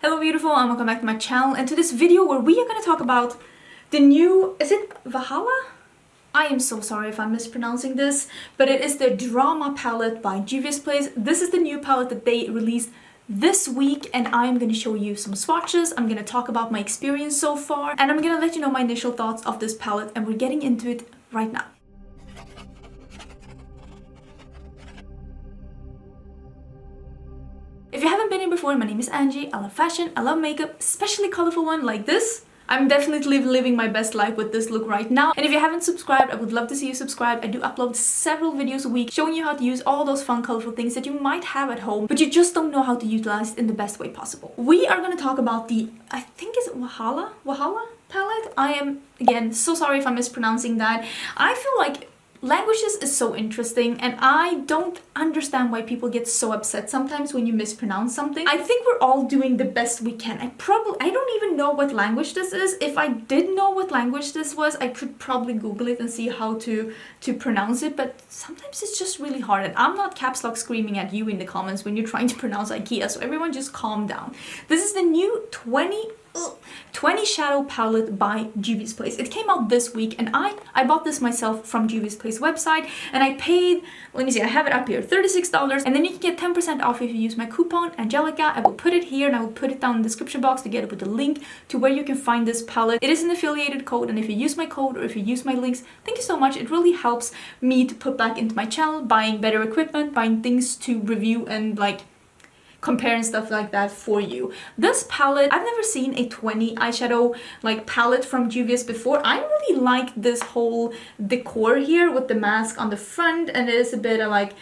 Hello beautiful and welcome back to my channel and to this video where we are going to talk about the new, is it Wahala? I am so sorry if I'm mispronouncing this, but it is the Drama palette by Juvia's Place. This is the new palette that they released this week and I'm going to show you some swatches. I'm going to talk about my experience so far and I'm going to let you know my initial thoughts of this palette and we're getting into it right now. If you haven't been here before, my name is Angie. I love fashion, I love makeup, especially colorful one like this. I'm definitely living my best life with this look right now. And if you haven't subscribed, I would love to see you subscribe. I do upload several videos a week showing you how to use all those fun, colorful things that you might have at home, but you just don't know how to utilize it in the best way possible. We are going to talk about the, I think it's Wahala palette. I am, again, so sorry if I'm mispronouncing that. I feel like languages is so interesting and I don't understand why people get so upset sometimes when you mispronounce something. I think we're all doing the best we can. I don't even know what language this is. If I did know what language this was, I could probably Google it and see how to pronounce it, but sometimes it's just really hard and I'm not caps lock screaming at you in the comments when you're trying to pronounce IKEA, so everyone just calm down. This is the new 20 shadow palette by Juvia's Place. It came out this week and I bought this myself from Juvia's Place website and I paid, let me see, I have it up here, $36, and then you can get 10% off if you use my coupon Angelica. I will put it here and I will put it down in the description box together with the link to where you can find this palette. It is an affiliated code and if you use my code or if you use my links, thank you so much. It really helps me to put back into my channel, buying better equipment, buying things to review and like compare and stuff like that for you. This palette, I've never seen a 20 eyeshadow like palette from Juvia's before. I really like this whole decor here with the mask on the front and it is a bit of like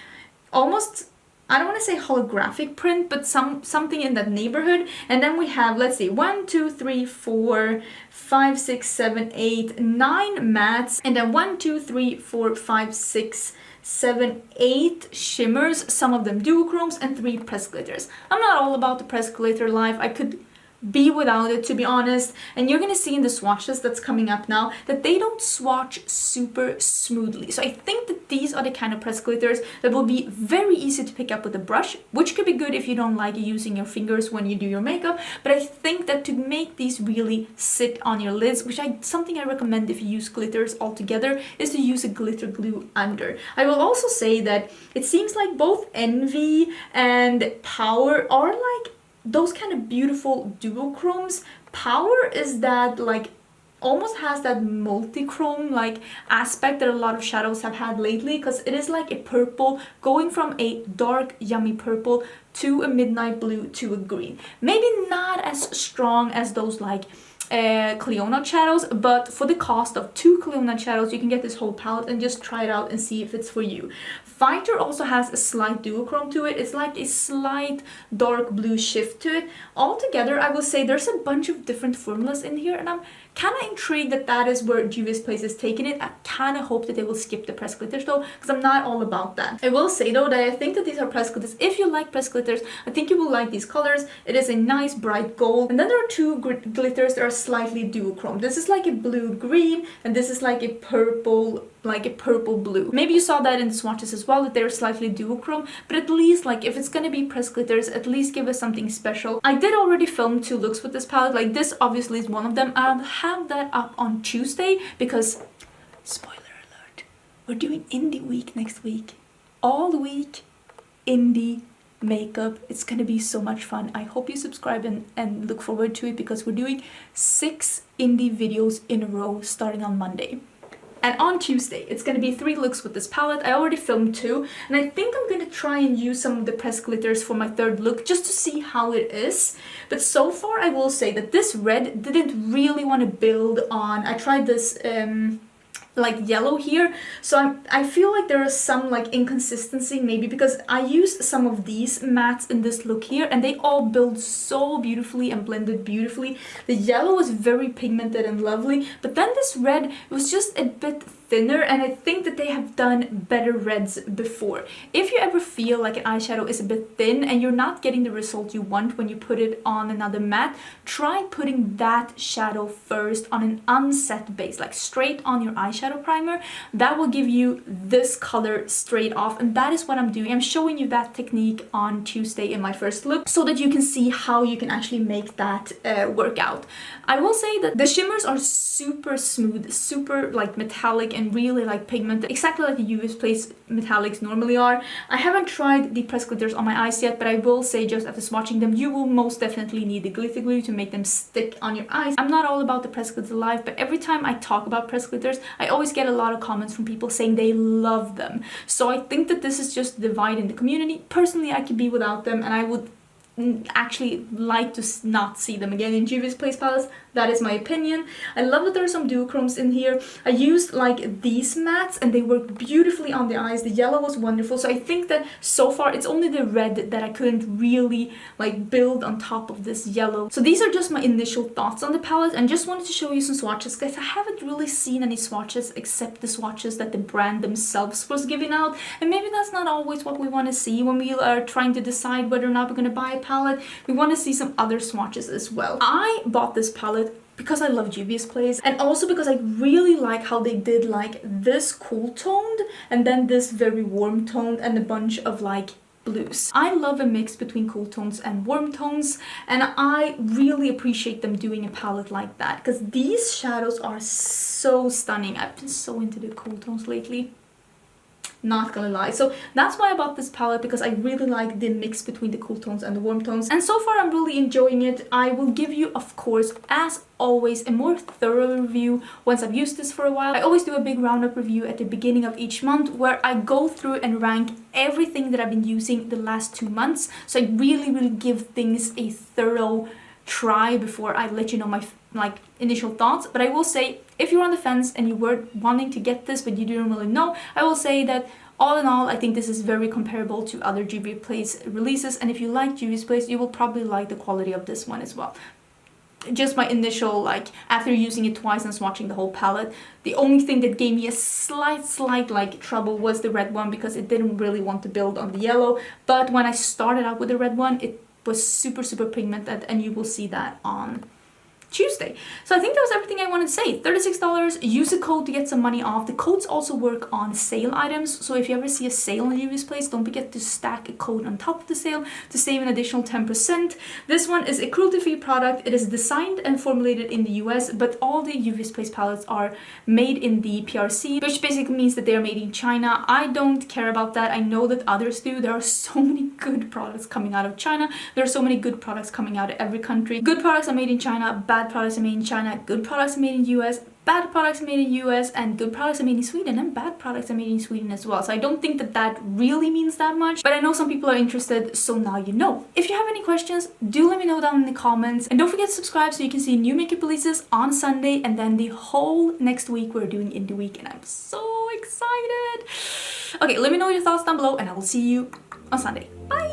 almost, I don't want to say holographic print, but something in that neighborhood. And then we have, let's see, 1, 2, 3, 4, 5, 6, 7, 8, 9 mattes, and then 1, 2, 3, 4, 5, 6, 7, 8 shimmers, some of them duochromes, and 3 pressed glitters. I'm not all about the pressed glitter life. I could be without it, to be honest, and you're gonna see in the swatches that's coming up now that they don't swatch super smoothly. So I think that these are the kind of pressed glitters that will be very easy to pick up with a brush, which could be good if you don't like using your fingers when you do your makeup, but I think that to make these really sit on your lids, which something I recommend if you use glitters altogether, is to use a glitter glue under. I will also say that it seems like both Envy and Power are like those kind of beautiful duochromes. Power is that like almost has that multi-chrome like aspect that a lot of shadows have had lately, because it is like a purple going from a dark yummy purple to a midnight blue to a green. Maybe not as strong as those like Clionadh shadows, but for the cost of 2 Clionadh shadows you can get this whole palette and just try it out and see if it's for you. Fighter also has a slight duochrome to it. It's like a slight dark blue shift to it. Altogether, I will say there's a bunch of different formulas in here and I'm kind of intrigued that that is where Juvia's Place is taking it. I kind of hope that they will skip the pressed glitters though, because I'm not all about that. I will say though that I think that these are pressed glitters. If you like pressed glitters, I think you will like these colors. It is a nice bright gold, and then there are 2 glitters that are slightly duochrome. This is like a blue green and this is like a purple blue. Maybe you saw that in the swatches as well, that they're slightly duochrome, but at least like if it's gonna be pressed glitters, at least give us something special. I did already film 2 looks with this palette, like this obviously is one of them. I'll have that up on Tuesday because, spoiler alert, we're doing indie week next week. All week, indie makeup. It's gonna be so much fun. I hope you subscribe and look forward to it because we're doing 6 indie videos in a row starting on Monday. And on Tuesday, it's going to be 3 looks with this palette. I already filmed 2, and I think I'm going to try and use some of the pressed glitters for my 3rd look just to see how it is. But so far, I will say that this red didn't really want to build on. I tried this like yellow here, so I feel like there is some like inconsistency maybe because I used some of these mattes in this look here and they all build so beautifully and blended beautifully. The yellow is very pigmented and lovely, but then this red was just a bit thinner, and I think that they have done better reds before. If you ever feel like an eyeshadow is a bit thin and you're not getting the result you want when you put it on another matte, try putting that shadow first on an unset base, like straight on your eyeshadow primer. That will give you this color straight off, and that is what I'm doing. I'm showing you that technique on Tuesday in my first look so that you can see how you can actually make that work out. I will say that the shimmers are super smooth, super like metallic and really like pigmented, exactly like the Juvia Place metallics normally are. I haven't tried the press glitters on my eyes yet, but I will say just after swatching them, you will most definitely need the glitter glue to make them stick on your eyes. I'm not all about the press glitter life, but every time I talk about press glitters, I always get a lot of comments from people saying they love them. So I think that this is just the divide in the community. Personally, I could be without them, and I would actually like to not see them again in Juvia's Place palettes. That is my opinion. I love that there are some duochromes in here. I used like these mattes and they worked beautifully on the eyes. The yellow was wonderful. So I think that so far it's only the red that I couldn't really like build on top of this yellow. So these are just my initial thoughts on the palette, and just wanted to show you some swatches because I haven't really seen any swatches except the swatches that the brand themselves was giving out. And maybe that's not always what we want to see when we are trying to decide whether or not we're going to buy a palette. We want to see some other swatches as well. I bought this palette because I love Juvia's Place, and also because I really like how they did like this cool toned and then this very warm toned and a bunch of like blues. I love a mix between cool tones and warm tones, and I really appreciate them doing a palette like that because these shadows are so stunning. I've been so into the cool tones lately. Not gonna lie. So that's why I bought this palette, because I really like the mix between the cool tones and the warm tones. And so far I'm really enjoying it. I will give you, of course, as always, a more thorough review once I've used this for a while. I always do a big roundup review at the beginning of each month where I go through and rank everything that I've been using the last 2 months. So I really give things a thorough try before I let you know my initial thoughts. But I will say, if you're on the fence and you were wanting to get this but you didn't really know, I will say that all in all, I think this is very comparable to other Juvia Place releases, and if you like Juvia's Place, you will probably like the quality of this one as well. Just my initial, like, after using it twice and swatching the whole palette, the only thing that gave me a slight like trouble was the red one, because it didn't really want to build on the yellow. But when I started out with the red one, it was super pigmented, and you will see that on Tuesday. So I think that was everything I wanted to say. $36. Use a code to get some money off. The codes also work on sale items, so if you ever see a sale on Juvia's Place, don't forget to stack a code on top of the sale to save an additional 10%. This one is a cruelty-free product. It is designed and formulated in the US, but all the Juvia's Place palettes are made in the PRC, which basically means that they are made in China. I don't care about that. I know that others do. There are so many good products coming out of China. There are so many good products coming out of every country. Good products are made in China, bad products are made in China, good products are made in US, bad products are made in US, and good products are made in Sweden, and bad products are made in Sweden as well. So I don't think that that really means that much, but I know some people are interested, so now you know. If you have any questions, do let me know down in the comments, and don't forget to subscribe so you can see new makeup releases on Sunday, and then the whole next week we're doing Indie Week, and I'm so excited. Okay, let me know your thoughts down below, and I will see you on Sunday. Bye!